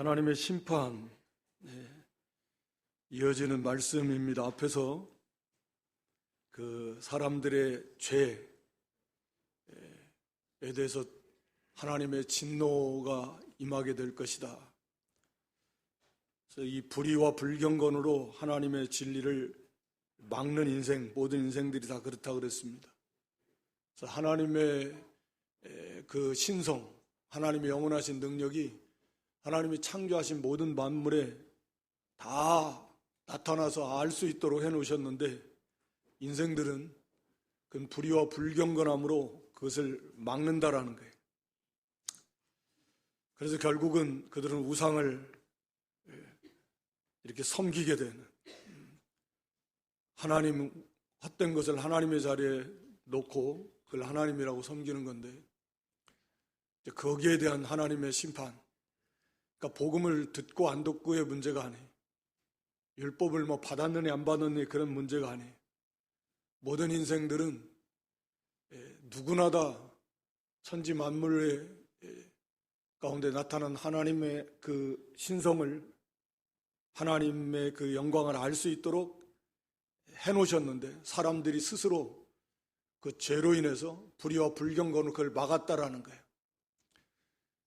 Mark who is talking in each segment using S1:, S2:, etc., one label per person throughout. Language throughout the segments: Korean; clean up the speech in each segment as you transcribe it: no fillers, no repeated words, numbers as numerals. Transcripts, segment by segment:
S1: 하나님의 심판, 이어지는 말씀입니다. 앞에서 그 사람들의 죄에 대해서 하나님의 진노가 임하게 될 것이다. 그래서 이 불의와 불경건으로 하나님의 진리를 막는 인생, 모든 인생들이 다 그렇다 그랬습니다. 그래서 하나님의 그 신성, 하나님의 영원하신 능력이 하나님이 창조하신 모든 만물에 다 나타나서 알 수 있도록 해놓으셨는데, 인생들은 그 불의와 불경건함으로 그것을 막는다라는 거예요. 그래서 결국은 그들은 우상을 이렇게 섬기게 되는, 하나님 헛된 것을 하나님의 자리에 놓고 그걸 하나님이라고 섬기는 건데, 거기에 대한 하나님의 심판, 그러니까 복음을 듣고 안 듣고의 문제가 아니에요. 율법을 받았느니 안 받았느니 그런 문제가 아니에요. 모든 인생들은 누구나 다 천지 만물의 가운데 나타난 하나님의 그 신성을, 하나님의 그 영광을 알 수 있도록 해놓으셨는데, 사람들이 스스로 그 죄로 인해서 불의와 불경건으로 그걸 막았다라는 거예요.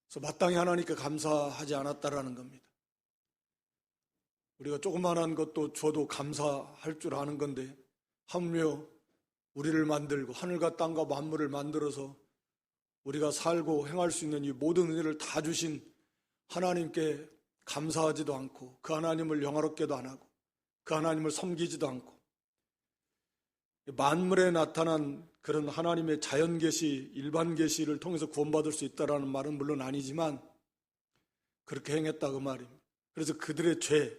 S1: 그래서 마땅히 하나님께 감사하지 않았다라는 겁니다. 우리가 조그만한 것도 줘도 감사할 줄 아는 건데, 하물며 우리를 만들고 하늘과 땅과 만물을 만들어서 우리가 살고 행할 수 있는 이 모든 은혜를 다 주신 하나님께 감사하지도 않고, 그 하나님을 영화롭게도 안 하고, 그 하나님을 섬기지도 않고, 만물에 나타난 그런 하나님의 자연 계시, 일반 계시를 통해서 구원받을 수 있다라는 말은 물론 아니지만 그렇게 행했다 그 말입니다. 그래서 그들의 죄에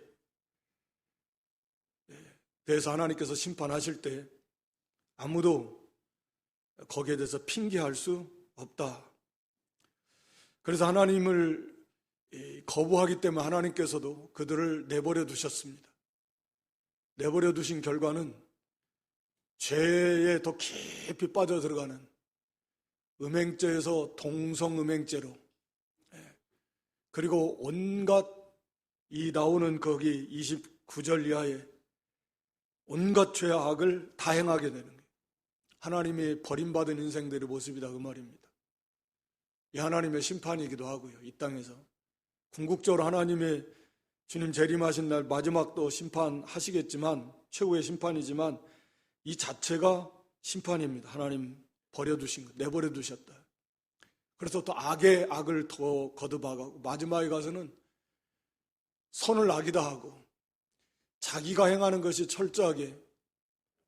S1: 대해서 하나님께서 심판하실 때 아무도 거기에 대해서 핑계할 수 없다. 그래서 하나님을 거부하기 때문에 하나님께서도 그들을 내버려 두셨습니다. 내버려 두신 결과는 죄에 더 깊이 빠져 들어가는, 음행죄에서 동성음행죄로, 그리고 온갖 이 나오는 거기 29절 이하에 온갖 죄와 악을 다 행하게 되는 거예요. 하나님이 버림받은 인생들의 모습이다 그 말입니다. 이 하나님의 심판이기도 하고요. 이 땅에서 궁극적으로 하나님의 주님 재림하신 날 마지막도 심판하시겠지만, 최후의 심판이지만 이 자체가 심판입니다. 하나님 버려두신 것, 내버려 두셨다. 그래서 또 악의 악을 더 거듭하고, 마지막에 가서는 선을 악이다 하고, 자기가 행하는 것이 철저하게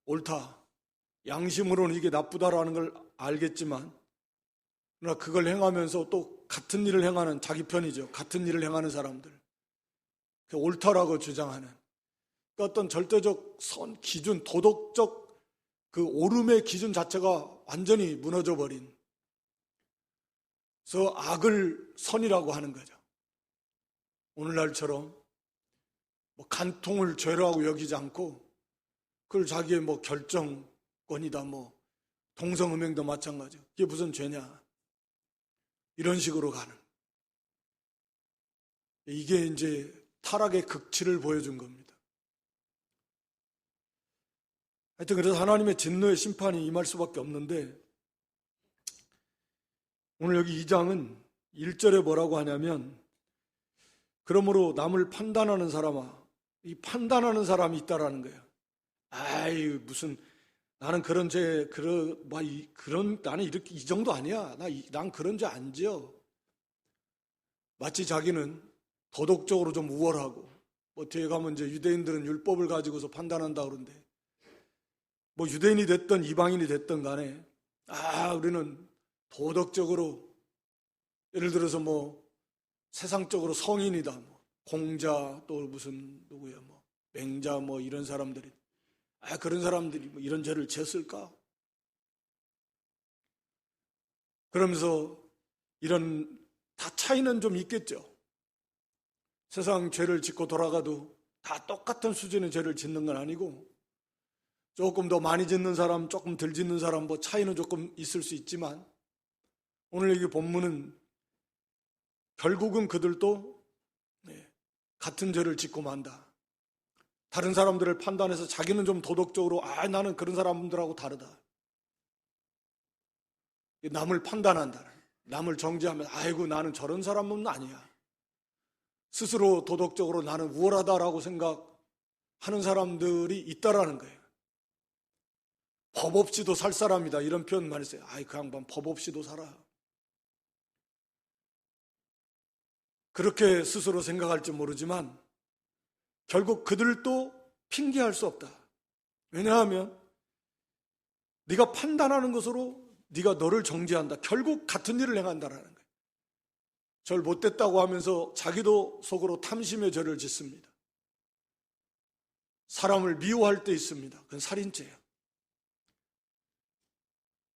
S1: 옳다, 양심으로는 이게 나쁘다라는 걸 알겠지만, 그러나 그걸 행하면서 또 같은 일을 행하는, 자기 편이죠. 같은 일을 행하는 사람들, 옳다라고 주장하는, 그러니까 어떤 절대적 선, 기준, 도덕적 그 옳음의 기준 자체가 완전히 무너져 버린, 그래서 악을 선이라고 하는 거죠. 오늘날처럼 간통을 죄라고 여기지 않고 그걸 자기의 결정권이다, 동성음행도 마찬가지고, 이게 무슨 죄냐, 이런 식으로 가는, 이게 이제 타락의 극치를 보여준 겁니다. 하여튼 그래서 하나님의 진노의 심판이 임할 수밖에 없는데, 오늘 여기 2장은 1절에 뭐라고 하냐면, 그러므로 남을 판단하는 사람아, 이 판단하는 사람이 있다라는 거예요. 아이, 무슨 나는 그런 죄, 나는 이렇게 이 정도 아니야. 난 그런 죄 안 지어. 마치 자기는 도덕적으로 좀 우월하고, 뒤에 가면 이제 유대인들은 율법을 가지고서 판단한다 그러는데, 유대인이 됐든 이방인이 됐든 간에, 우리는 도덕적으로, 예를 들어서 세상적으로 성인이다, 공자, 또 무슨 누구야, 맹자, 이런 사람들이, 그런 사람들이 이런 죄를 지었을까? 그러면서 이런 다 차이는 좀 있겠죠. 세상 죄를 짓고 돌아가도 다 똑같은 수준의 죄를 짓는 건 아니고, 조금 더 많이 짓는 사람, 조금 덜 짓는 사람, 차이는 조금 있을 수 있지만, 오늘 여기 본문은 결국은 그들도 같은 죄를 짓고 만다. 다른 사람들을 판단해서 자기는 좀 도덕적으로 나는 그런 사람들하고 다르다. 남을 판단한다. 남을 정죄하면 아이고 나는 저런 사람은 아니야. 스스로 도덕적으로 나는 우월하다라고 생각하는 사람들이 있다라는 거예요. 법 없이도 살 사람이다 이런 표현 많이 써요. 그 양반 법 없이도 살아. 그렇게 스스로 생각할지 모르지만 결국 그들도 핑계할 수 없다. 왜냐하면 네가 판단하는 것으로 네가 너를 정죄한다. 결국 같은 일을 행한다라는 거예요. 절 못됐다고 하면서 자기도 속으로 탐심의 죄를 짓습니다. 사람을 미워할 때 있습니다. 그건 살인죄예요.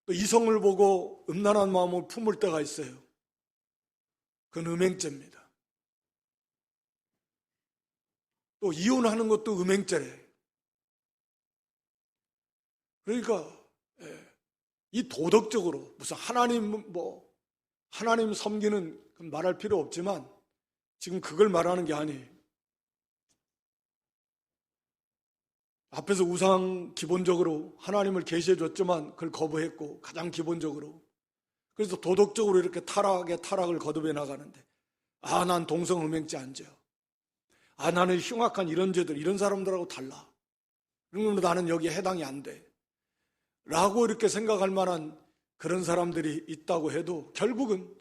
S1: 또 이성을 보고 음란한 마음을 품을 때가 있어요. 그건 음행죄입니다. 또 이혼하는 것도 음행죄래. 그러니까 이 도덕적으로 무슨 하나님 섬기는 말할 필요 없지만 지금 그걸 말하는 게 아니에요. 앞에서 우상 기본적으로 하나님을 계시해 줬지만 그걸 거부했고 가장 기본적으로 그래서 도덕적으로 이렇게 타락을 거듭해 나가는데 난 동성음행죄 안 져요. 나는 흉악한 이런 죄들 이런 사람들하고 달라. 그러면 나는 여기에 해당이 안 돼. 라고 이렇게 생각할 만한 그런 사람들이 있다고 해도 결국은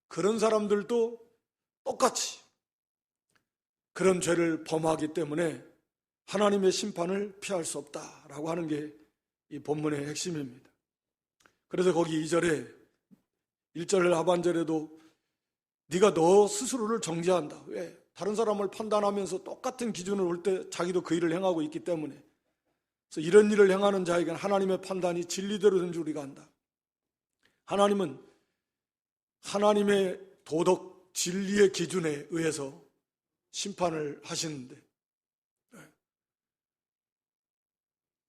S1: 그런 사람들도 똑같이 그런 죄를 범하기 때문에 하나님의 심판을 피할 수 없다라고 하는 게 이 본문의 핵심입니다. 그래서 거기 2절에 1절 하반절에도 네가 너 스스로를 정죄한다. 왜? 다른 사람을 판단하면서 똑같은 기준을 올 때 자기도 그 일을 행하고 있기 때문에 그래서 이런 일을 행하는 자에게는 하나님의 판단이 진리대로 된 줄 우리가 안다. 하나님은 하나님의 도덕 진리의 기준에 의해서 심판을 하시는데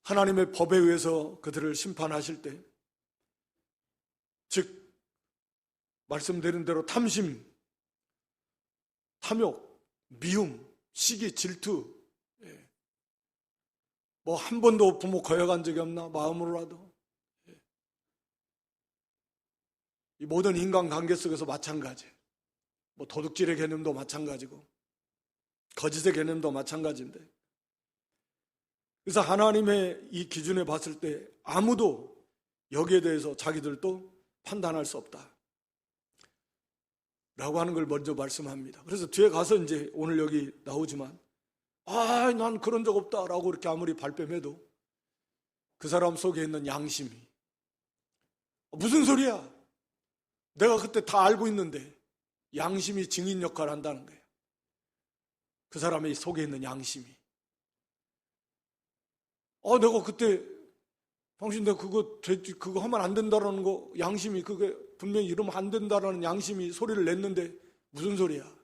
S1: 하나님의 법에 의해서 그들을 심판하실 때 즉 말씀드린 대로 탐심, 탐욕, 미움, 시기, 질투 한 번도 부모 거역한 적이 없나? 마음으로라도. 이 모든 인간관계 속에서 마찬가지예요. 도둑질의 개념도 마찬가지고 거짓의 개념도 마찬가지인데 그래서 하나님의 이 기준에 봤을 때 아무도 여기에 대해서 자기들도 판단할 수 없다 라고 하는 걸 먼저 말씀합니다. 그래서 뒤에 가서 이제 오늘 여기 나오지만 난 그런 적 없다 라고 이렇게 아무리 발뺌해도 그 사람 속에 있는 양심이 무슨 소리야? 내가 그때 다 알고 있는데 양심이 증인 역할을 한다는 거예요. 그 사람의 속에 있는 양심이 내가 그때 당신 내가 그거 하면 안 된다라는 거 양심이 그게 분명히 이러면 안 된다라는 양심이 소리를 냈는데 무슨 소리야?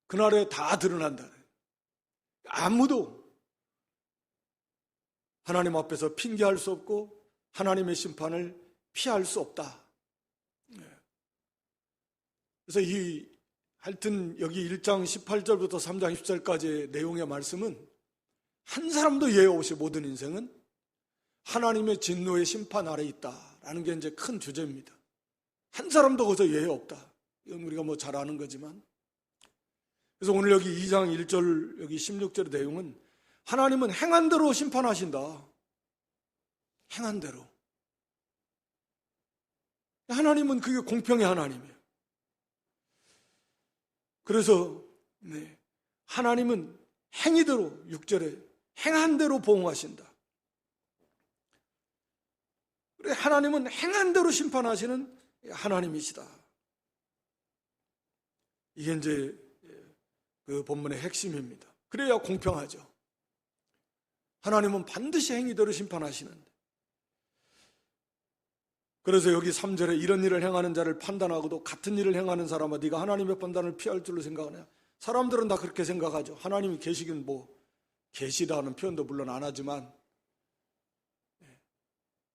S1: 그날에 다 드러난다. 아무도 하나님 앞에서 핑계할 수 없고 하나님의 심판을 피할 수 없다. 그래서 하여튼 여기 1장 18절부터 3장 10절까지의 내용의 말씀은 한 사람도 예외 없이 모든 인생은 하나님의 진노의 심판 아래 있다라는 게 이제 큰 주제입니다. 한 사람도 거기서 예외 없다. 이건 우리가 잘 아는 거지만 그래서 오늘 여기 2장 1절 여기 16절의 내용은 하나님은 행한 대로 심판하신다. 행한 대로. 하나님은 그게 공평의 하나님이에요. 그래서 하나님은 행위대로 6절에 행한 대로 보응하신다. 그래 하나님은 행한 대로 심판하시는 하나님이시다. 이게 이제 그 본문의 핵심입니다. 그래야 공평하죠. 하나님은 반드시 행위대로 심판하시는데 그래서 여기 3절에 이런 일을 행하는 자를 판단하고도 같은 일을 행하는 사람아 네가 하나님의 판단을 피할 줄로 생각하냐. 사람들은 다 그렇게 생각하죠. 하나님이 계시긴 계시다는 표현도 물론 안 하지만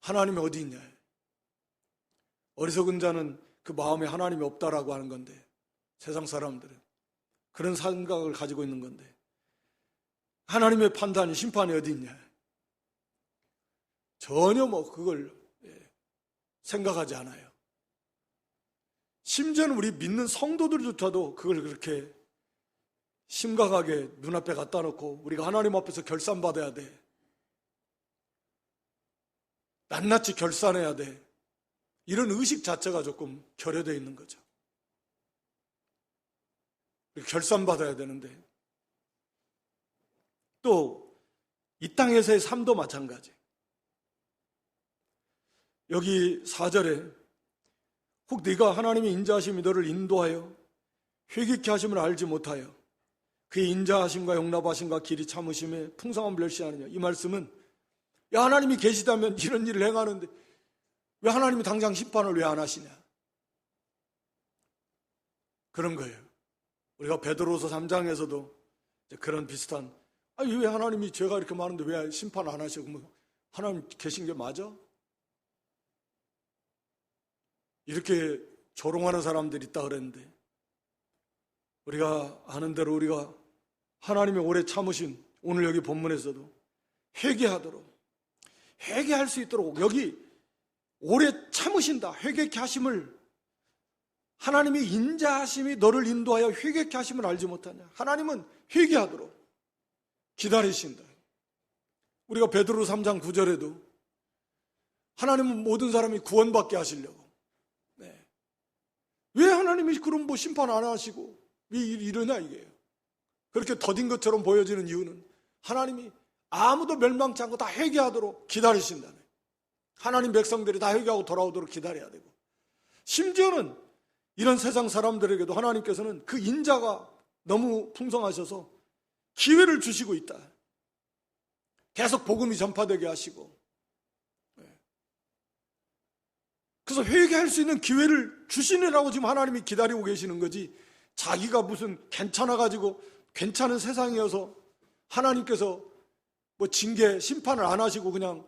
S1: 하나님이 어디 있냐. 어리석은 자는 그 마음에 하나님이 없다라고 하는 건데 세상 사람들은 그런 생각을 가지고 있는 건데, 하나님의 판단이, 심판이 어디 있냐? 전혀 그걸 생각하지 않아요. 심지어는 우리 믿는 성도들조차도 그걸 그렇게 심각하게 눈앞에 갖다 놓고 우리가 하나님 앞에서 결산받아야 돼, 낱낱이 결산해야 돼, 이런 의식 자체가 조금 결여되어 있는 거죠. 결산받아야 되는데, 또 이 땅에서의 삶도 마찬가지. 여기 4절에 혹 네가 하나님의 인자하심이 너를 인도하여 회개케 하심을 알지 못하여 그의 인자하심과 용납하심과 길이 참으심에 풍성한 멸시하느냐. 이 말씀은, 야, 하나님이 계시다면 이런 일을 행하는데 왜 하나님이 당장 심판을 왜 안 하시냐, 그런 거예요. 우리가 베드로서 3장에서도 그런 비슷한, 아니 왜 하나님이 죄가 이렇게 많은데 왜 심판 안 하시고, 뭐 하나님 계신 게 맞아? 이렇게 조롱하는 사람들이 있다 그랬는데, 우리가 아는 대로 우리가 하나님의 오래 참으신, 오늘 여기 본문에서도 회개할 수 있도록, 여기 오래 참으신다, 회개케 하심을, 하나님의 인자하심이 너를 인도하여 회개케 하심을 알지 못하냐. 하나님은 회개하도록 기다리신다. 우리가 베드로 3장 9절에도 하나님은 모든 사람이 구원받게 하시려고, 왜 하나님이 그럼 심판 안 하시고 왜 이러냐, 이게요. 그렇게 더딘 것처럼 보여지는 이유는 하나님이 아무도 멸망치 않고 다 회개하도록 기다리신다네. 하나님 백성들이 다 회개하고 돌아오도록 기다려야 되고, 심지어는 이런 세상 사람들에게도 하나님께서는 그 인자가 너무 풍성하셔서 기회를 주시고 있다. 계속 복음이 전파되게 하시고, 그래서 회개할 수 있는 기회를 주시느라고 지금 하나님이 기다리고 계시는 거지, 자기가 무슨 괜찮아가지고 괜찮은 세상이어서 하나님께서 뭐 징계, 심판을 안 하시고 그냥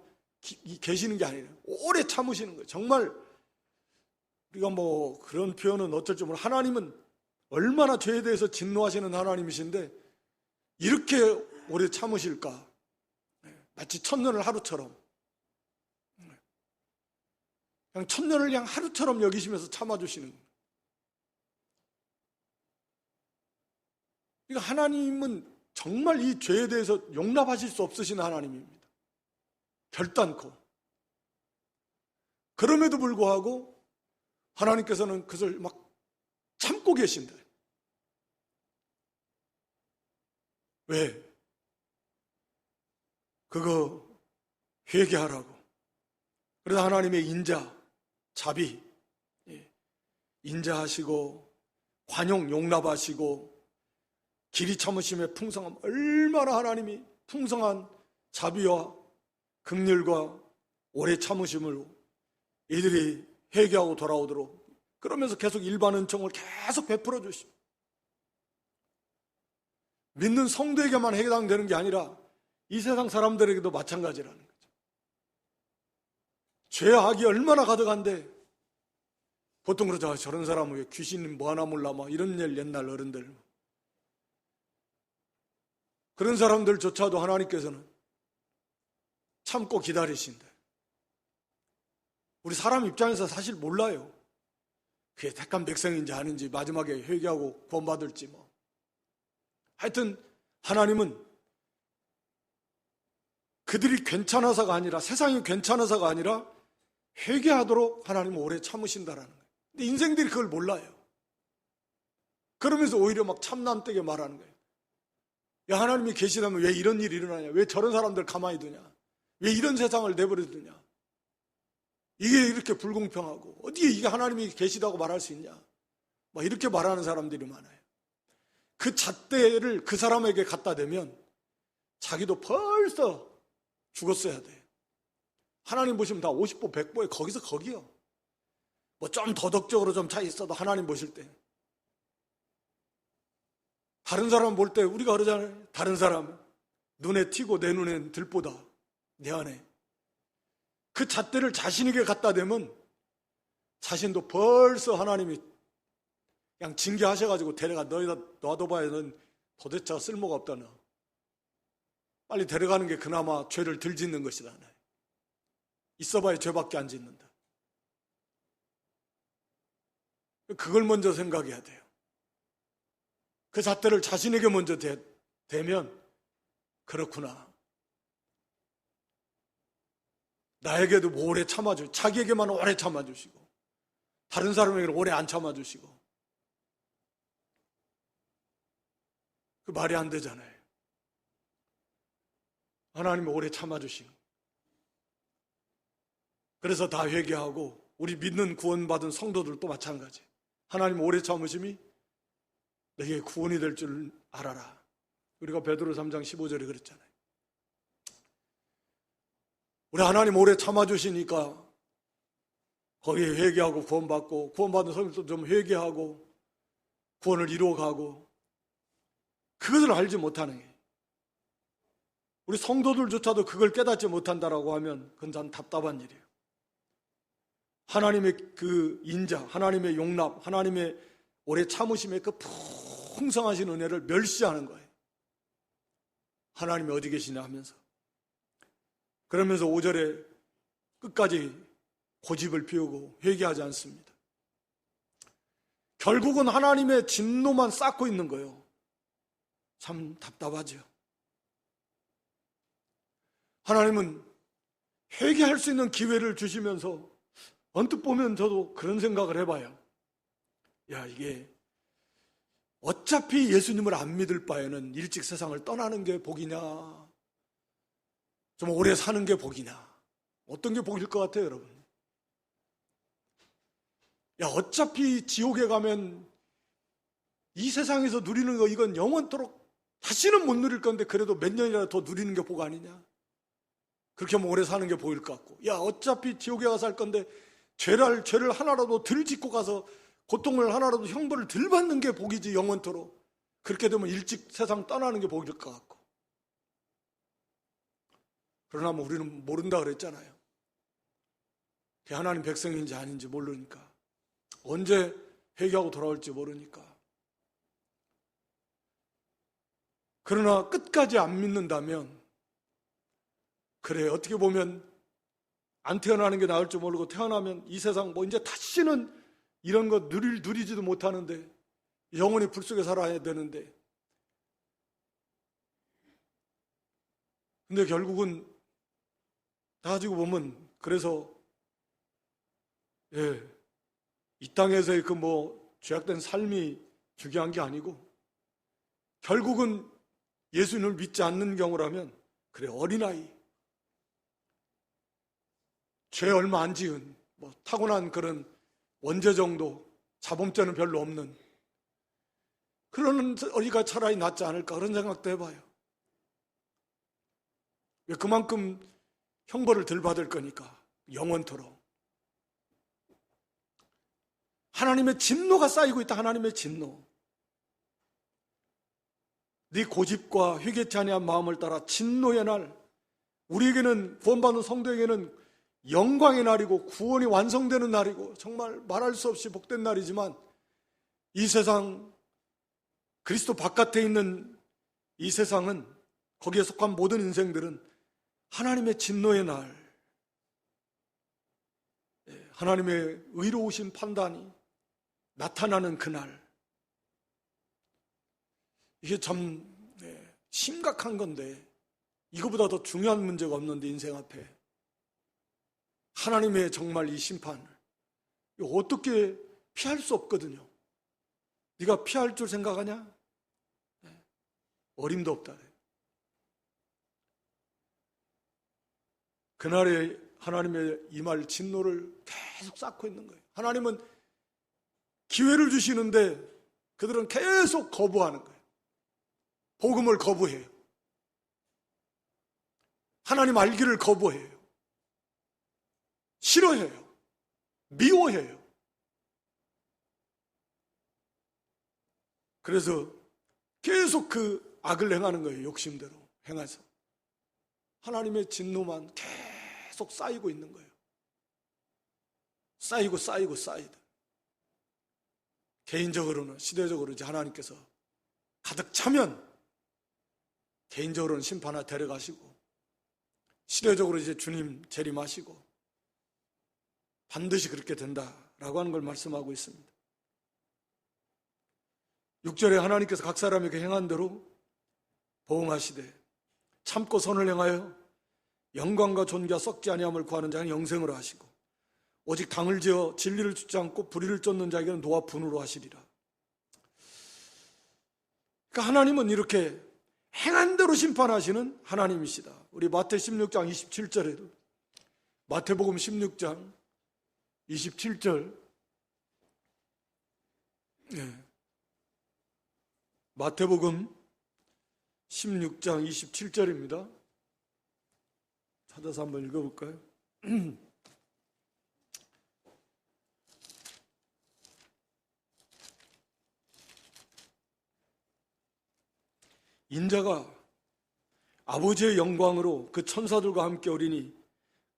S1: 계시는 게 아니라 오래 참으시는 거예요. 정말 우리가 뭐 그런 표현은 어쩔 줄 모르고, 하나님은 얼마나 죄에 대해서 진노하시는 하나님이신데 이렇게 오래 참으실까? 마치 천년을 하루처럼, 그냥 천년을 그냥 하루처럼 여기시면서 참아주시는 거예요. 그러니까 하나님은 정말 이 죄에 대해서 용납하실 수 없으신 하나님입니다. 결단코. 그럼에도 불구하고 하나님께서는 그것을 막 참고 계신다. 왜? 그거 회개하라고. 그래서 하나님의 인자, 자비, 인자하시고 관용, 용납하시고 길이 참으심에 풍성함, 얼마나 하나님이 풍성한 자비와 긍휼과 오래 참으심으로 이들이 회개하고 돌아오도록, 그러면서 계속 일반 은총을 계속 베풀어 주시고, 믿는 성도에게만 해당되는 게 아니라 이 세상 사람들에게도 마찬가지라는 거죠. 죄악이 얼마나 가득한데 보통 그러죠. 저런 사람은 왜 귀신 뭐 하나 몰라, 막 이런 일, 옛날 어른들. 그런 사람들조차도 하나님께서는 참고 기다리신다. 우리 사람 입장에서 사실 몰라요. 그게 택한 백성인지 아닌지, 마지막에 회개하고 구원받을지 뭐. 하여튼 하나님은 그들이 괜찮아서가 아니라, 세상이 괜찮아서가 아니라 회개하도록 하나님은 오래 참으신다라는 거예요. 근데 인생들이 그걸 몰라요. 그러면서 오히려 막 참남되게 말하는 거예요. 야, 하나님이 계시다면 왜 이런 일이 일어나냐? 왜 저런 사람들 가만히 두냐? 왜 이런 세상을 내버려 두냐? 이게 이렇게 불공평하고 어디에 이게 하나님이 계시다고 말할 수 있냐? 막 이렇게 말하는 사람들이 많아요. 그 잣대를 그 사람에게 갖다 대면 자기도 벌써 죽었어야 돼. 하나님 보시면 다 50보 100보에 거기서 거기요. 뭐 좀 도덕적으로 좀 차이 있어도 하나님 보실 때, 다른 사람 볼 때 우리가 그러잖아요. 다른 사람 눈에 튀고 내 눈엔 들보다 내 안에. 그 잣대를 자신에게 갖다 대면 자신도 벌써 하나님이 그냥 징계하셔가지고 데려가 너희다 놔둬봐야 넌 도대체 쓸모가 없다. 너 빨리 데려가는 게 그나마 죄를 덜 짓는 것이다. 있어봐야 죄밖에 안 짓는다. 그걸 먼저 생각해야 돼요. 그 잣대를 자신에게 먼저 대면 그렇구나. 나에게도 오래 참아주시고 자기에게만 오래 참아주시고 다른 사람에게는 오래 안 참아주시고 그 말이 안 되잖아요. 하나님이 오래 참아주시고 그래서 다 회개하고 우리 믿는 구원받은 성도들도 마찬가지. 하나님 오래 참으심이 너에게 구원이 될 줄 알아라. 우리가 베드로 3장 15절에 그랬잖아요. 우리 하나님 오래 참아주시니까 거기에 회개하고 구원받고 구원받은 성도도 좀 회개하고 구원을 이루어가고 그것을 알지 못하는 게 우리 성도들조차도 그걸 깨닫지 못한다라고 하면 그건 참 답답한 일이에요. 하나님의 그 인자, 하나님의 용납, 하나님의 오래 참으심의 그 풍성하신 은혜를 멸시하는 거예요. 하나님이 어디 계시냐 하면서 그러면서 5절에 끝까지 고집을 피우고 회개하지 않습니다. 결국은 하나님의 진노만 쌓고 있는 거예요. 참 답답하죠. 하나님은 회개할 수 있는 기회를 주시면서 언뜻 보면 저도 그런 생각을 해봐요. 야, 이게 어차피 예수님을 안 믿을 바에는 일찍 세상을 떠나는 게 복이냐 좀 오래 사는 게 복이냐 어떤 게 복일 것 같아요, 여러분? 야, 어차피 지옥에 가면 이 세상에서 누리는 거 이건 영원토록 다시는 못 누릴 건데 그래도 몇 년이라도 더 누리는 게 복 아니냐? 그렇게 하면 오래 사는 게 복일 것 같고, 야, 어차피 지옥에 가서 할 건데 죄를 하나라도 덜 짓고 가서 고통을 하나라도 형벌을 덜 받는 게 복이지 영원토록. 그렇게 되면 일찍 세상 떠나는 게 복일 것 같고. 그러나 뭐 우리는 모른다 그랬잖아요. 하나님 백성인지 아닌지 모르니까, 언제 회개하고 돌아올지 모르니까. 그러나 끝까지 안 믿는다면, 그래, 어떻게 보면 안 태어나는 게 나을 줄 모르고 태어나면 이 세상 뭐 이제 다시는 이런 거 누리지도 못하는데 영원히 불 속에 살아야 되는데, 근데 결국은 따지고 보면 그래서 이 땅에서의 그 뭐 죄악된 삶이 중요한 게 아니고 결국은 예수님을 믿지 않는 경우라면 그래, 어린아이, 죄 얼마 안 지은 뭐 타고난 그런 원죄 정도, 자범죄는 별로 없는 그런 어리가 차라리 낫지 않을까 그런 생각도 해봐요. 왜? 그만큼 형벌을 덜 받을 거니까, 영원토록. 하나님의 진노가 쌓이고 있다. 하나님의 진노. 네 고집과 회개치 아니한 마음을 따라 진노의 날, 우리에게는, 구원받는 성도에게는 영광의 날이고 구원이 완성되는 날이고 정말 말할 수 없이 복된 날이지만, 이 세상, 그리스도 바깥에 있는 이 세상은, 거기에 속한 모든 인생들은 하나님의 진노의 날, 하나님의 의로우신 판단이 나타나는 그날, 이게 참 심각한 건데, 이거보다 더 중요한 문제가 없는데, 인생 앞에 하나님의 정말 이 심판을 어떻게 피할 수 없거든요. 네가 피할 줄 생각하냐? 어림도 없다. 그날에 하나님의 임할 진노를 계속 쌓고 있는 거예요. 하나님은 기회를 주시는데 그들은 계속 거부하는 거예요. 복음을 거부해요. 하나님 알기를 거부해요. 싫어해요. 미워해요. 그래서 계속 그 악을 행하는 거예요. 욕심대로 행해서 하나님의 진노만 계속 쌓이고 있는 거예요. 쌓이고 쌓이고 쌓이다. 개인적으로는, 시대적으로 이제 하나님께서 가득 차면 개인적으로는 심판하 데려가시고, 시대적으로 이제 주님 재림하시고, 반드시 그렇게 된다라고 하는 걸 말씀하고 있습니다. 6절에 하나님께서 각 사람에게 행한 대로 보응하시되 참고 선을 행하여 영광과 존귀와 썩지 아니함을 구하는 자는 영생으로 하시고, 오직 당을 지어 진리를 쫓지 않고 불의를 쫓는 자에게는 노와 분으로 하시리라. 그러니까 하나님은 이렇게 행한 대로 심판하시는 하나님이시다. 우리 마태 16장 27절에도, 마태복음 16장 27절, 마태복음 16장 27절입니다. 찾아서 한번 읽어볼까요? 인자가 아버지의 영광으로 그 천사들과 함께 오리니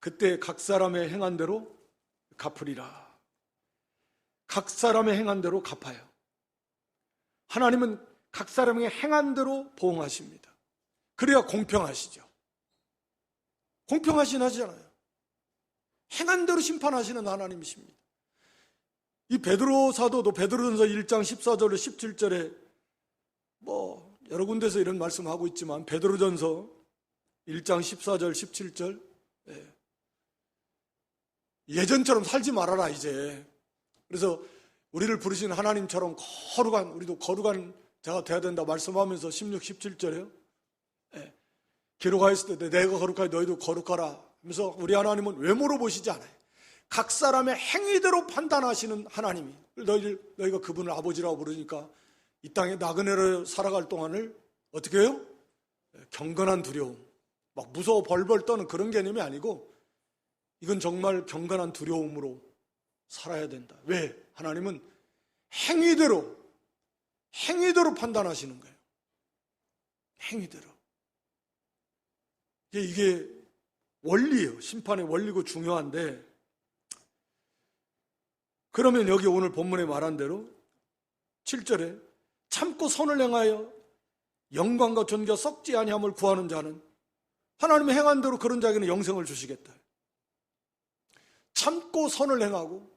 S1: 그때 각 사람의 행한 대로 갚으리라. 각 사람의 행한 대로 갚아요. 하나님은 각 사람의 행한 대로 보응하십니다. 그래야 공평하시죠. 공평하신 하시잖아요. 행한 대로 심판하시는 하나님이십니다. 이 베드로 사도도 베드로전서 1장 14절로 17절에 여러 군데서 이런 말씀하고 있지만, 베드로전서 1장 14절 17절, 예전처럼 살지 말아라 이제. 그래서 우리를 부르신 하나님처럼 우리도 거룩한 자가 되어야 된다 말씀하면서 16, 17절에요. 기록하였을 때 내가 거룩하니 너희도 거룩하라 하면서 우리 하나님은 외모로 보시지 않아요. 각 사람의 행위대로 판단하시는 하나님이, 너희가 그분을 아버지라고 부르니까 이 땅에 나그네로 살아갈 동안을 어떻게 해요? 경건한 두려움, 막 무서워 벌벌 떠는 그런 개념이 아니고, 이건 정말 경건한 두려움으로 살아야 된다. 왜? 하나님은 행위대로 판단하시는 거예요. 행위대로. 이게 원리예요. 심판의 원리고 중요한데, 그러면 여기 오늘 본문에 말한 대로 7절에 참고 선을 행하여 영광과 존귀와 썩지 아니함을 구하는 자는 하나님의 행한 대로 그런 자에게는 영생을 주시겠다. 참고 선을 행하고,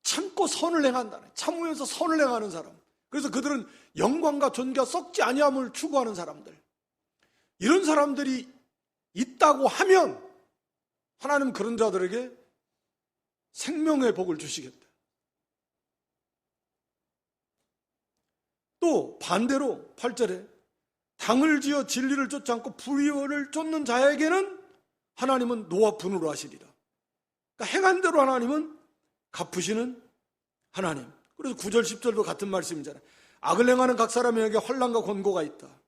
S1: 참고 선을 행한다네. 참으면서 선을 행하는 사람. 그래서 그들은 영광과 존귀와 썩지 아니함을 추구하는 사람들. 이런 사람들이 있다고 하면 하나님은 그런 자들에게 생명의 복을 주시겠다. 또 반대로 8절에 당을 지어 진리를 쫓지 않고 불의를 쫓는 자에게는 하나님은 노와 분으로 하시리라. 그러니까 행한 대로 하나님은 갚으시는 하나님. 그래서 9절 10절도 같은 말씀이잖아요. 악을 행하는 각 사람에게 환난과 권고가 있다.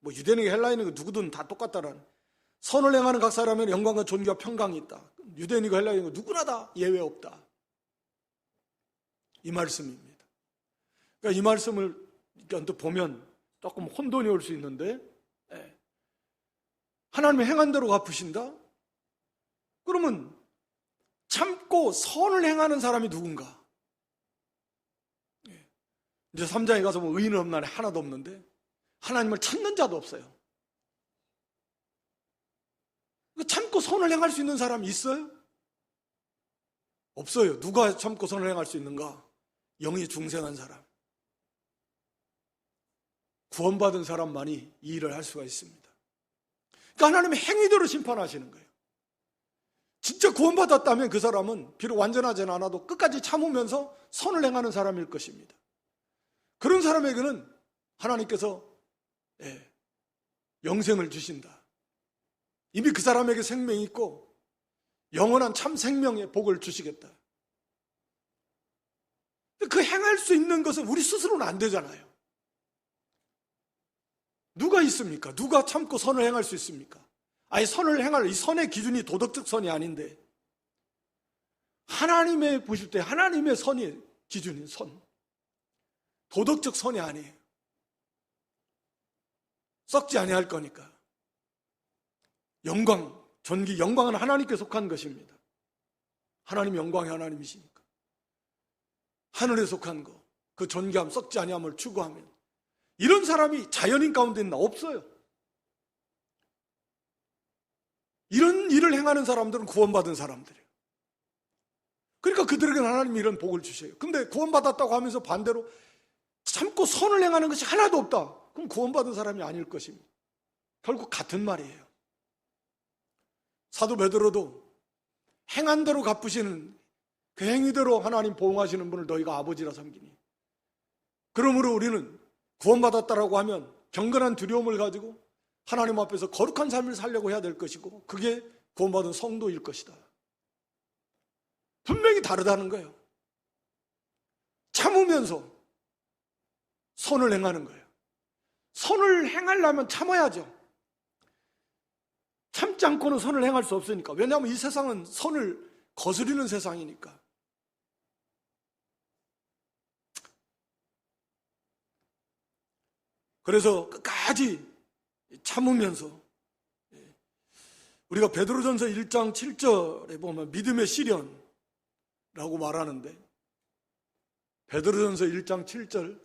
S1: 유대인에게 헬라인에게 누구든 다 똑같다라는. 선을 행하는 각 사람에게 영광과 존귀와 평강이 있다. 유대인이고 헬라인이고 누구나 다 예외 없다. 이 말씀입니다. 그러니까 이 말씀을 언뜻 보면 조금 혼돈이 올 수 있는데, 하나님의 행한 대로 갚으신다? 그러면 참고 선을 행하는 사람이 누군가? 이제 3장에 가서 의인은 없나니 하나도 없는데 하나님을 찾는 자도 없어요. 참고 선을 행할 수 있는 사람이 있어요? 없어요. 누가 참고 선을 행할 수 있는가? 영이 중생한 사람, 구원받은 사람만이 이 일을 할 수가 있습니다. 그러니까 하나님의 행위대로 심판하시는 거예요. 진짜 구원받았다면 그 사람은 비록 완전하지는 않아도 끝까지 참으면서 선을 행하는 사람일 것입니다. 그런 사람에게는 하나님께서 영생을 주신다. 이미 그 사람에게 생명이 있고 영원한 참 생명의 복을 주시겠다. 그 행할 수 있는 것은 우리 스스로는 안 되잖아요. 누가 있습니까? 누가 참고 선을 행할 수 있습니까? 아니, 선을 행할 이 선의 기준이 도덕적 선이 아닌데, 하나님의 보실 때 하나님의 선이 기준인 선, 도덕적 선이 아니에요. 썩지 아니할 거니까. 영광, 존귀, 영광은 하나님께 속한 것입니다. 하나님 영광이 하나님이시니까. 하늘에 속한 거, 그 존귀함, 썩지 아니함을 추구하면 이런 사람이 자연인 가운데 있나? 없어요. 이런 일을 행하는 사람들은 구원받은 사람들이에요. 그러니까 그들에게는 하나님이 이런 복을 주셔요. 근데 구원받았다고 하면서 반대로 참고 선을 행하는 것이 하나도 없다. 그럼 구원받은 사람이 아닐 것입니다. 결국 같은 말이에요. 사도 베드로도 행한 대로 갚으시는 그 행위대로 하나님 보응하시는 분을 너희가 아버지라 섬기니. 그러므로 우리는 구원받았다라고 하면 경건한 두려움을 가지고 하나님 앞에서 거룩한 삶을 살려고 해야 될 것이고, 그게 구원받은 성도일 것이다. 분명히 다르다는 거예요. 참으면서 선을 행하는 거예요. 선을 행하려면 참아야죠. 참지 않고는 선을 행할 수 없으니까. 왜냐하면 이 세상은 선을 거스르는 세상이니까. 그래서 끝까지 참으면서, 우리가 베드로전서 1장 7절에 보면 믿음의 시련라고 말하는데, 베드로전서 1장 7절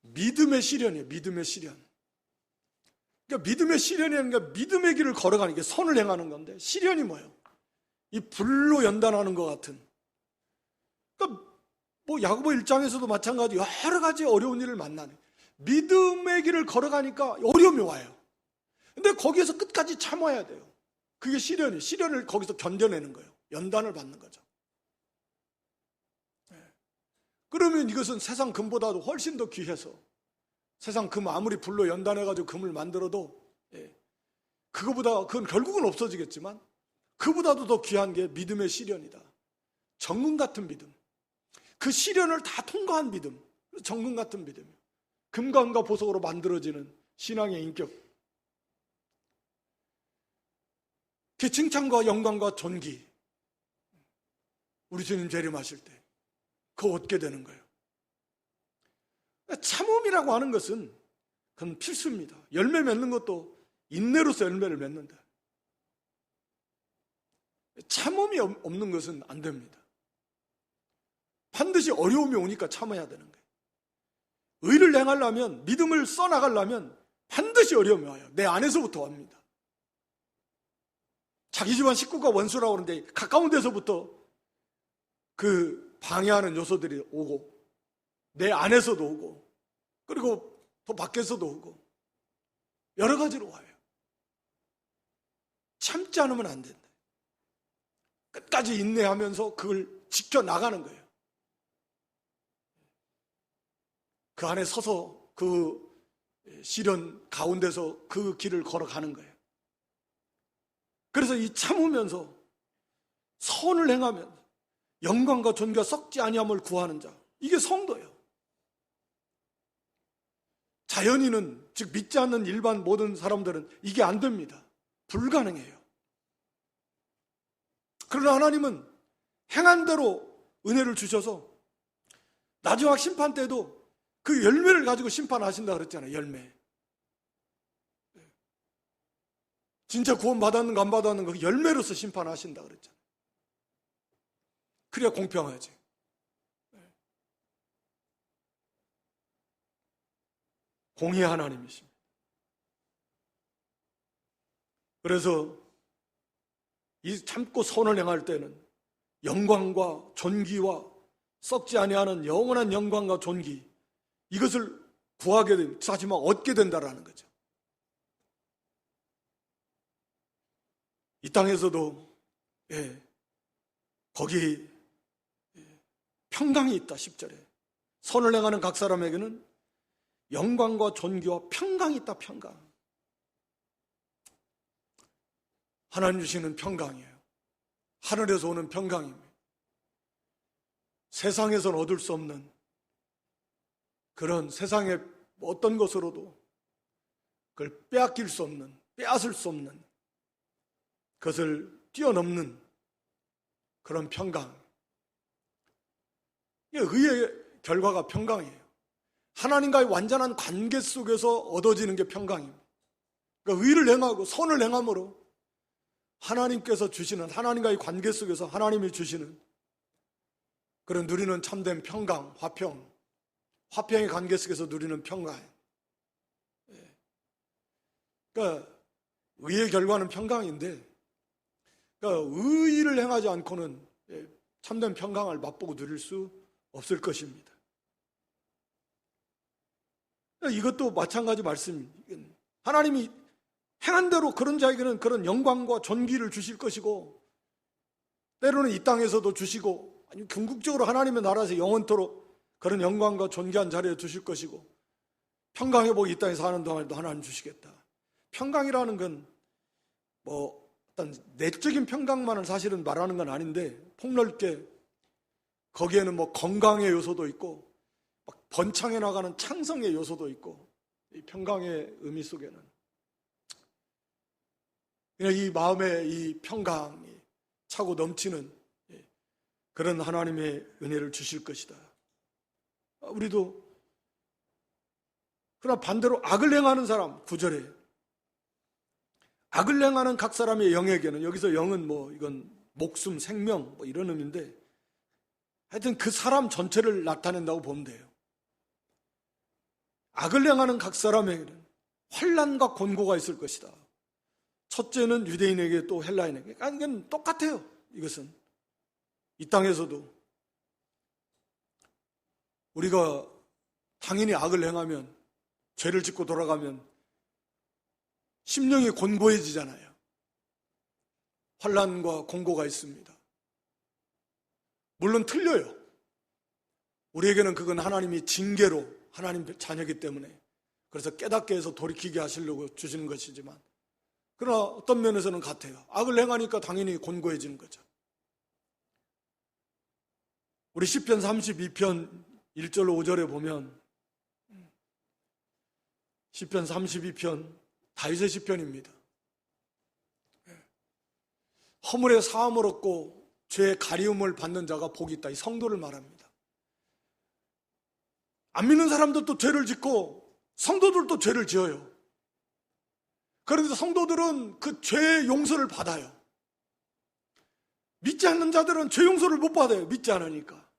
S1: 믿음의 시련이에요. 믿음의 시련. 그러니까 믿음의 시련이라는 게 믿음의 길을 걸어가는 게 선을 행하는 건데, 시련이 뭐예요? 이 불로 연단하는 것 같은. 그러니까 뭐 야고보 1장에서도 마찬가지 여러 가지 어려운 일을 만나는, 믿음의 길을 걸어가니까 어려움이 와요. 근데 거기에서 끝까지 참아야 돼요. 그게 시련이에요. 시련을 거기서 견뎌내는 거예요. 연단을 받는 거죠. 그러면 이것은 세상 금보다도 훨씬 더 귀해서, 세상 금 아무리 불로 연단해가지고 금을 만들어도 그거보다, 그건 결국은 없어지겠지만 그보다도 더 귀한 게 믿음의 시련이다. 정금 같은 믿음, 그 시련을 다 통과한 믿음, 정금 같은 믿음, 금과 은과 보석으로 만들어지는 신앙의 인격. 그 칭찬과 영광과 존귀, 우리 주님 재림하실 때 그거 얻게 되는 거예요. 참음이라고 하는 것은 그건 필수입니다. 열매 맺는 것도 인내로서 열매를 맺는다. 참음이 없는 것은 안 됩니다. 반드시 어려움이 오니까 참아야 되는 거예요. 의를 행하려면, 믿음을 써나가려면 반드시 어려움이 와요. 내 안에서부터 옵니다. 자기 집안 식구가 원수라고 하는데 가까운 데서부터 그 방해하는 요소들이 오고, 내 안에서도 오고, 그리고 또 밖에서도 오고, 여러 가지로 와요. 참지 않으면 안 된다. 끝까지 인내하면서 그걸 지켜나가는 거예요. 그 안에 서서 그 시련 가운데서 그 길을 걸어가는 거예요. 그래서 이 참으면서 선을 행하면 영광과 존귀가 썩지 아니함을 구하는 자, 이게 성도예요. 자연인은, 즉 믿지 않는 일반 모든 사람들은 이게 안 됩니다. 불가능해요. 그러나 하나님은 행한 대로 은혜를 주셔서 마지막 심판 때도 그 열매를 가지고 심판하신다 그랬잖아요. 열매. 진짜 구원 받았는가 안 받았는가 그 열매로서 심판하신다 그랬잖아요. 그래야 공평하지. 공의의 하나님이십니다. 그래서 이 참고 선을 행할 때는 영광과 존귀와 썩지 아니하는 영원한 영광과 존귀, 이것을 구하게 된, 하지만 얻게 된다라는 거죠. 이 땅에서도 거기 평강이 있다. 10절에 선을 행하는 각 사람에게는 영광과 존귀와 평강이 있다. 평강. 하나님 주시는 평강이에요. 하늘에서 오는 평강입니다. 세상에서는 얻을 수 없는 그런 세상의 어떤 것으로도 그걸 빼앗길 수 없는, 빼앗을 수 없는, 그것을 뛰어넘는 그런 평강. 의의 결과가 평강이에요. 하나님과의 완전한 관계 속에서 얻어지는 게 평강입니다. 그러니까 의를 행하고 선을 행함으로 하나님께서 주시는, 하나님과의 관계 속에서 하나님이 주시는 그런 누리는 참된 평강, 화평의 관계 속에서 누리는 평강. 그러니까 의의 결과는 평강인데, 그러니까 의의를 행하지 않고는 참된 평강을 맛보고 누릴 수 없을 것입니다. 이것도 마찬가지 말씀입니다. 하나님이 행한 대로 그런 자에게는 그런 영광과 존귀를 주실 것이고, 때로는 이 땅에서도 주시고, 아니면 궁극적으로 하나님의 나라에서 영원토록 그런 영광과 존귀한 자리에 두실 것이고, 평강 회복이 이 땅에 사는 동안에도 하나님 주시겠다. 평강이라는 건 뭐 어떤 내적인 평강만을 사실은 말하는 건 아닌데, 폭넓게 거기에는 뭐 건강의 요소도 있고 막 번창해 나가는 창성의 요소도 있고, 이 평강의 의미 속에는 그냥 이 마음의 이 평강이 차고 넘치는 그런 하나님의 은혜를 주실 것이다. 우리도 그러나 반대로 악을 행하는 사람, 9절에 악을 행하는 각 사람의 영에게는, 여기서 영은 뭐 이건 목숨, 생명 뭐 이런 의미인데, 하여튼 그 사람 전체를 나타낸다고 보면 돼요. 악을 행하는 각 사람에게는 환난과 곤고가 있을 것이다. 첫째는 유대인에게, 또 헬라인에게. 아니, 이건 똑같아요. 이것은 이 땅에서도 우리가 당연히 악을 행하면, 죄를 짓고 돌아가면 심령이 곤고해지잖아요. 환난과 곤고가 있습니다. 물론 틀려요. 우리에게는 그건 하나님이 징계로, 하나님 자녀이기 때문에, 그래서 깨닫게 해서 돌이키게 하시려고 주시는 것이지만, 그러나 어떤 면에서는 같아요. 악을 행하니까 당연히 곤고해지는 거죠. 우리 시편 32편 1절로 5절에 보면, 시편 32편 다윗의 시편입니다. 허물의 사함을 얻고 죄의 가리움을 받는 자가 복이 있다. 이 성도를 말합니다. 안 믿는 사람들도 죄를 짓고 성도들도 죄를 지어요. 그런데 성도들은 그 죄의 용서를 받아요. 믿지 않는 자들은 죄 용서를 못 받아요. 믿지 않으니까.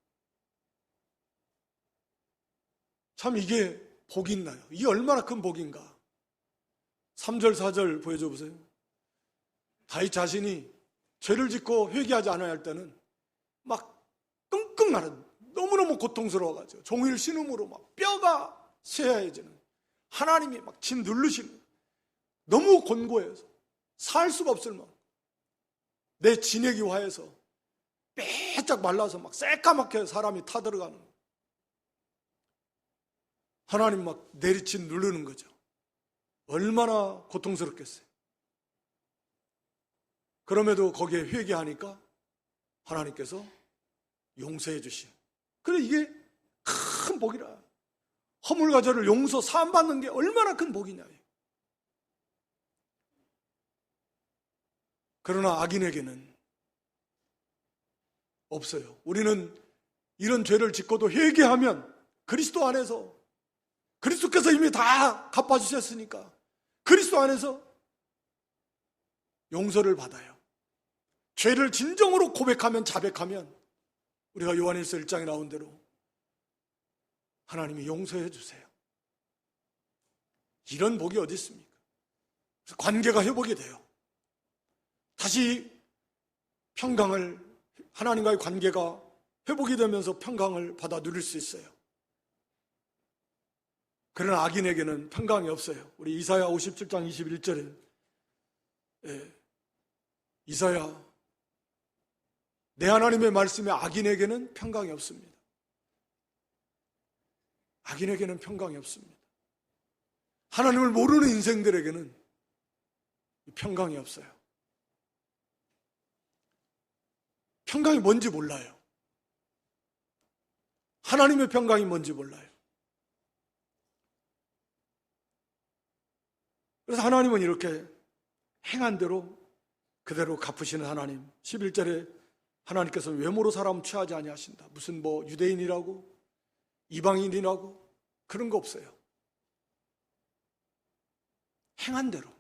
S1: 참 이게 복이 있나요? 이게 얼마나 큰 복인가. 3절 4절 보여줘 보세요. 다윗 자신이 죄를 짓고 회개하지 않아야 할 때는 막 끙끙 앓은, 너무너무 고통스러워가지고 종일 신음으로 막 뼈가 쇠해지는, 하나님이 막 침 누르시는, 너무 곤고해서 살 수가 없을 만큼 내 진액이 화해서 빼짝 말라서 막 새까맣게 사람이 타들어가는, 하나님 막 내리침 누르는 거죠. 얼마나 고통스럽겠어요. 그럼에도 거기에 회개하니까 하나님께서 용서해 주시오. 그래, 이게 큰 복이라. 허물과 죄를 용서, 사함받는 게 얼마나 큰 복이냐. 그러나 악인에게는 없어요. 우리는 이런 죄를 짓고도 회개하면 그리스도 안에서, 그리스도께서 이미 다 갚아주셨으니까 그리스도 안에서 용서를 받아요. 죄를 진정으로 고백하면, 자백하면, 우리가 요한일서 1장에 나온 대로 하나님이 용서해 주세요. 이런 복이 어디 있습니까? 그래서 관계가 회복이 돼요. 다시 평강을, 하나님과의 관계가 회복이 되면서 평강을 받아 누릴 수 있어요. 그러나 악인에게는 평강이 없어요. 우리 이사야 57장 21절에 이사야, 내 하나님의 말씀에 악인에게는 평강이 없습니다. 악인에게는 평강이 없습니다. 하나님을 모르는 인생들에게는 평강이 없어요. 평강이 뭔지 몰라요. 하나님의 평강이 뭔지 몰라요. 그래서 하나님은 이렇게 행한 대로 그대로 갚으시는 하나님. 11절에 하나님께서 외모로 사람 취하지 아니하신다. 무슨 뭐 유대인이라고 이방인이라고 그런 거 없어요. 행한 대로.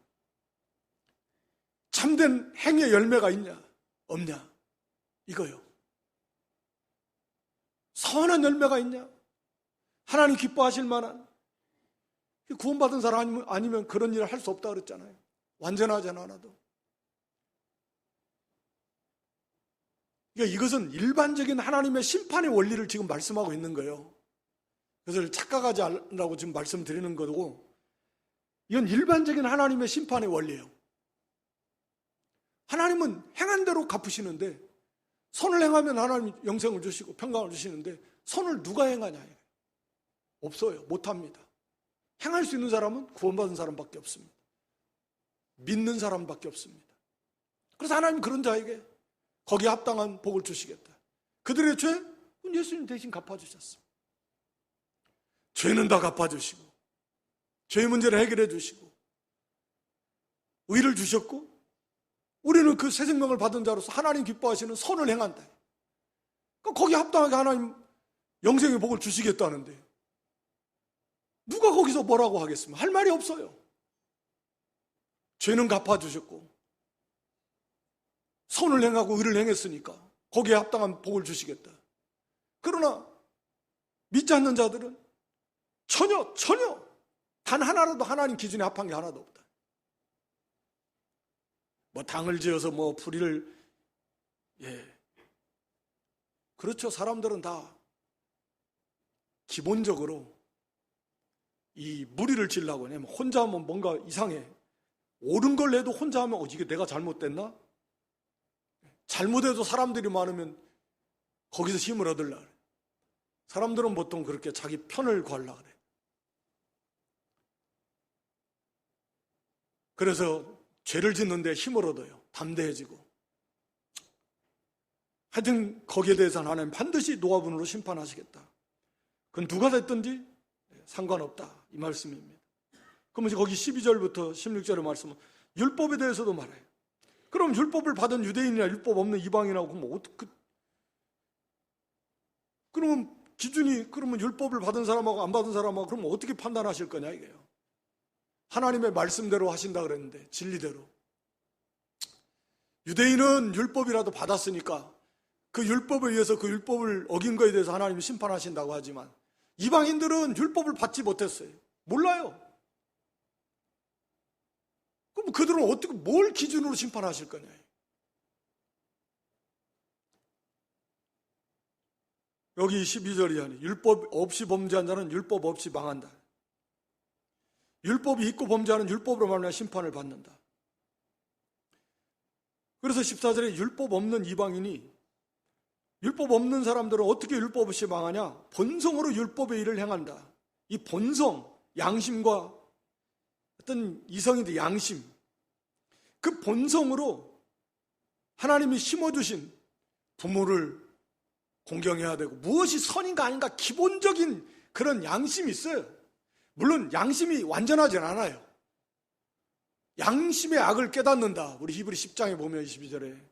S1: 참된 행의 열매가 있냐 없냐, 이거요. 선한 열매가 있냐? 하나님 기뻐하실 만한 구원받은 사람 아니면 그런 일을 할 수 없다 그랬잖아요. 완전하지 않아도. 그러니까 이것은 일반적인 하나님의 심판의 원리를 지금 말씀하고 있는 거예요. 그것을 착각하지 않으라고 지금 말씀드리는 거고, 이건 일반적인 하나님의 심판의 원리예요. 하나님은 행한 대로 갚으시는데, 선을 행하면 하나님 영생을 주시고 평강을 주시는데, 선을 누가 행하냐? 없어요. 못합니다. 행할 수 있는 사람은 구원받은 사람밖에 없습니다. 믿는 사람밖에 없습니다. 그래서 하나님 그런 자에게 거기에 합당한 복을 주시겠다. 그들의 죄, 예수님 대신 갚아주셨습니다. 죄는 다 갚아주시고, 죄의 문제를 해결해 주시고, 의를 주셨고, 우리는 그 새 생명을 받은 자로서 하나님 기뻐하시는 선을 행한다. 거기에 합당하게 하나님 영생의 복을 주시겠다는데, 누가 거기서 뭐라고 하겠습니까? 할 말이 없어요. 죄는 갚아주셨고, 선을 행하고 의를 행했으니까 거기에 합당한 복을 주시겠다. 그러나 믿지 않는 자들은 전혀 단 하나라도 하나님 기준에 합한 게 하나도 없다. 뭐 당을 지어서 뭐 불의를, 그렇죠. 사람들은 다 기본적으로 이 무리를 지으려고 하면 혼자 하면 뭔가 이상해. 옳은 걸 해도 혼자 하면 이게 내가 잘못됐나? 잘못해도 사람들이 많으면 거기서 힘을 얻으려고 그래. 사람들은 보통 그렇게 자기 편을 구하려고 그래. 그래서 죄를 짓는데 힘을 얻어요. 담대해지고. 하여튼 거기에 대해서는 하나님 반드시 노아분으로 심판하시겠다. 그건 누가 됐든지 상관없다, 이 말씀입니다. 그러면 거기 12절부터 16절의 말씀은 율법에 대해서도 말해요. 그럼 율법을 받은 유대인이나 율법 없는 이방인하고 그러면 어떻게, 그러면 기준이, 그러면 율법을 받은 사람하고 안 받은 사람하고 그러면 어떻게 판단하실 거냐 이게요. 하나님의 말씀대로 하신다 그랬는데, 진리대로. 유대인은 율법이라도 받았으니까 그 율법에 의해서 그 율법을 어긴 거에 대해서 하나님이 심판하신다고 하지만, 이방인들은 율법을 받지 못했어요. 몰라요. 그럼 그들은 어떻게, 뭘 기준으로 심판하실 거냐. 여기 12절이 아니, 율법 없이 범죄한 자는 율법 없이 망한다. 율법이 있고 범죄하는 율법으로 말미암아 심판을 받는다. 그래서 14절에 율법 없는 이방인이, 율법 없는 사람들은 어떻게 율법 없이 망하냐? 본성으로 율법의 일을 행한다. 이 본성, 양심과 어떤 이성인데 양심, 그 본성으로 하나님이 심어주신 부모를 공경해야 되고, 무엇이 선인가 아닌가 기본적인 그런 양심이 있어요. 물론 양심이 완전하진 않아요. 양심의 악을 깨닫는다. 우리 히브리 10장에 보면 22절에.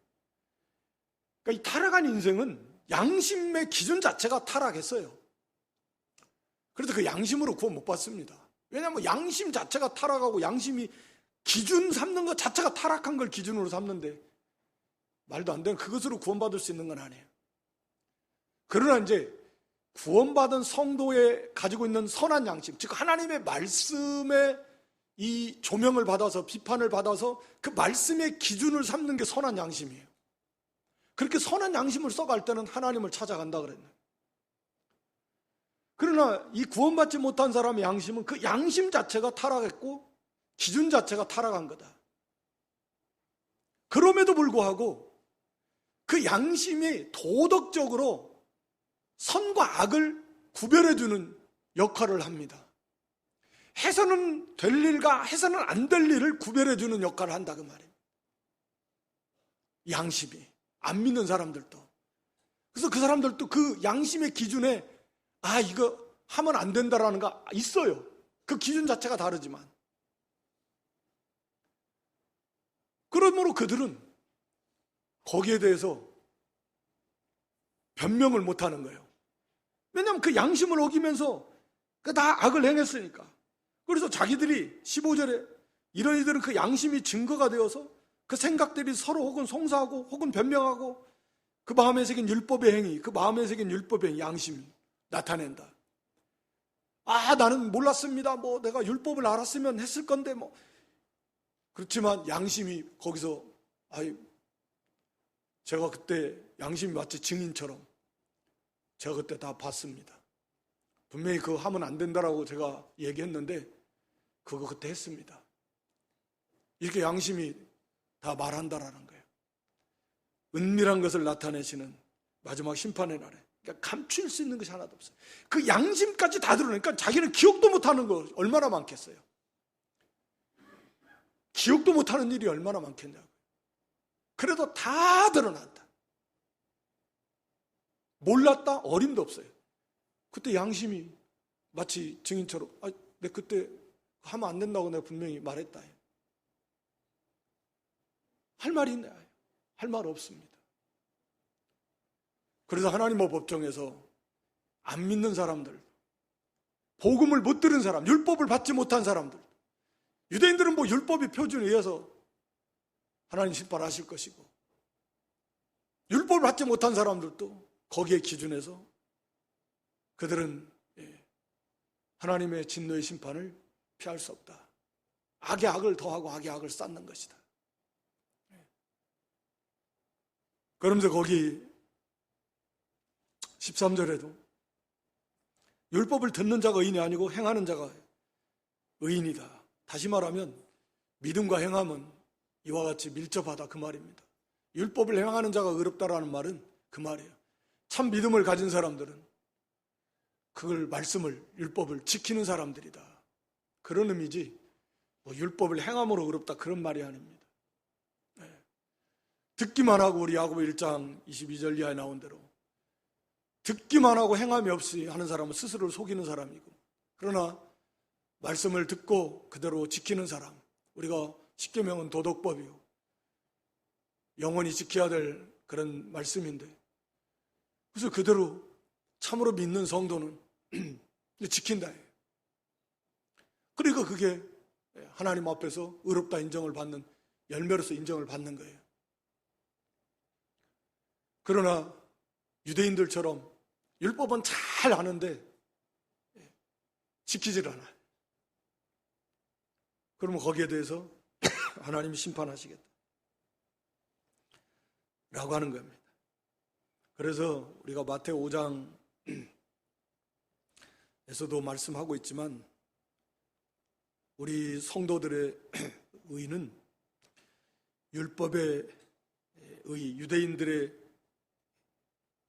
S1: 그러니까 이 타락한 인생은 양심의 기준 자체가 타락했어요. 그래서 그 양심으로 구원 못 받습니다. 왜냐하면 양심 자체가 타락하고, 양심이 기준 삼는 것 자체가 타락한 걸 기준으로 삼는데 말도 안 되는, 그것으로 구원받을 수 있는 건 아니에요. 그러나 이제 구원받은 성도에 가지고 있는 선한 양심, 즉 하나님의 말씀에 이 조명을 받아서, 비판을 받아서 그 말씀의 기준을 삼는 게 선한 양심이에요. 그렇게 선한 양심을 써갈 때는 하나님을 찾아간다 그랬나요? 그러나 이 구원받지 못한 사람의 양심은 그 양심 자체가 타락했고 기준 자체가 타락한 거다. 그럼에도 불구하고 그 양심이 도덕적으로 선과 악을 구별해주는 역할을 합니다. 해서는 될 일과 해서는 안 될 일을 구별해주는 역할을 한다 그 말이에요. 양심이. 안 믿는 사람들도. 그래서 그 사람들도 그 양심의 기준에 이거 하면 안 된다라는 거 있어요. 그 기준 자체가 다르지만. 그러므로 그들은 거기에 대해서 변명을 못하는 거예요. 왜냐하면 그 양심을 어기면서 다 악을 행했으니까. 그래서 자기들이 15절에 이런 이들은 그 양심이 증거가 되어서 그 생각들이 서로 혹은 송사하고 혹은 변명하고 그 마음에 새긴 율법의 행위, 그 마음에 새긴 율법의 행위, 양심이 나타낸다. 나는 몰랐습니다. 내가 율법을 알았으면 했을 건데 그렇지만 양심이 거기서 제가 그때 양심이 마치 증인처럼 제가 그때 다 봤습니다. 분명히 그거 하면 안 된다라고 제가 얘기했는데 그거 그때 했습니다. 이렇게 양심이 다 말한다라는 거예요. 은밀한 것을 나타내시는 마지막 심판의 날에 그러니까 감출 수 있는 것이 하나도 없어요. 그 양심까지 다 드러내니까 자기는 기억도 못하는 거 얼마나 많겠어요. 기억도 못하는 일이 얼마나 많겠냐고요. 그래도 다 드러난다. 몰랐다? 어림도 없어요. 그때 양심이 마치 증인처럼 내가 그때 하면 안 된다고 내가 분명히 말했다. 할 말이 있나요? 할 말 없습니다. 그래서 하나님의 법정에서 안 믿는 사람들, 복음을 못 들은 사람, 율법을 받지 못한 사람들, 유대인들은 율법의 표준에 의해서 하나님 심판하실 것이고 율법을 받지 못한 사람들도 거기에 기준해서 그들은 하나님의 진노의 심판을 피할 수 없다. 악에 악을 더하고 악에 악을 쌓는 것이다. 그러면서 거기 13절에도 율법을 듣는 자가 의인이 아니고 행하는 자가 의인이다. 다시 말하면 믿음과 행함은 이와 같이 밀접하다 그 말입니다. 율법을 행하는 자가 의롭다라는 말은 그 말이에요. 참 믿음을 가진 사람들은 그걸 말씀을 율법을 지키는 사람들이다. 그런 의미지 율법을 행함으로 의롭다 그런 말이 아닙니다. 듣기만 하고 우리 야고보 1장 22절 이하에 나온 대로 듣기만 하고 행함이 없이 하는 사람은 스스로를 속이는 사람이고 그러나 말씀을 듣고 그대로 지키는 사람 우리가 십계명은 도덕법이요 영원히 지켜야 될 그런 말씀인데 그래서 그대로 참으로 믿는 성도는 지킨다. 그러니까 그게 하나님 앞에서 의롭다 인정을 받는 열매로서 인정을 받는 거예요. 그러나 유대인들처럼 율법은 잘 아는데 지키질 않아요. 그러면 거기에 대해서 하나님이 심판하시겠다 라고 하는 겁니다. 그래서 우리가 마태오 5장에서도 말씀하고 있지만 우리 성도들의 의는 율법의 의, 유대인들의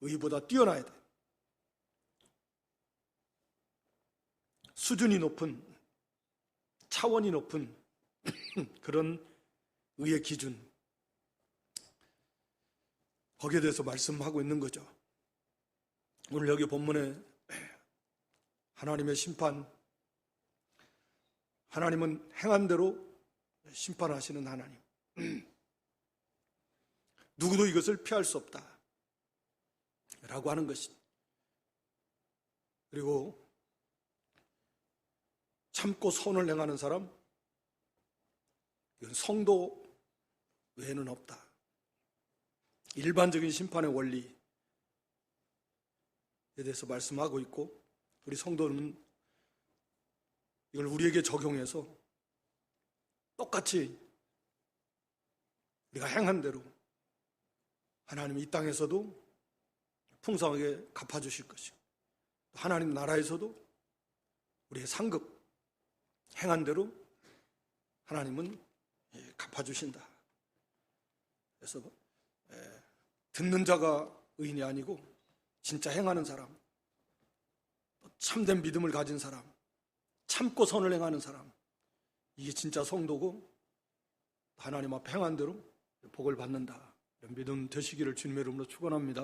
S1: 의보다 뛰어나야 돼. 수준이 높은, 차원이 높은 그런 의의 기준, 거기에 대해서 말씀하고 있는 거죠. 오늘 여기 본문에 하나님의 심판, 하나님은 행한 대로 심판하시는 하나님. 누구도 이것을 피할 수 없다 라고 하는 것이. 그리고 참고 선을 행하는 사람, 이건 성도 외에는 없다. 일반적인 심판의 원리에 대해서 말씀하고 있고 우리 성도는 이걸 우리에게 적용해서 똑같이 우리가 행한 대로 하나님이 이 땅에서도 풍성하게 갚아주실 것이고 하나님 나라에서도 우리의 상급 행한 대로 하나님은 갚아주신다. 그래서 듣는 자가 의인이 아니고 진짜 행하는 사람, 참된 믿음을 가진 사람, 참고 선을 행하는 사람, 이게 진짜 성도고 하나님 앞에 행한 대로 복을 받는다. 이런 믿음 되시기를 주님의 이름으로 축원합니다.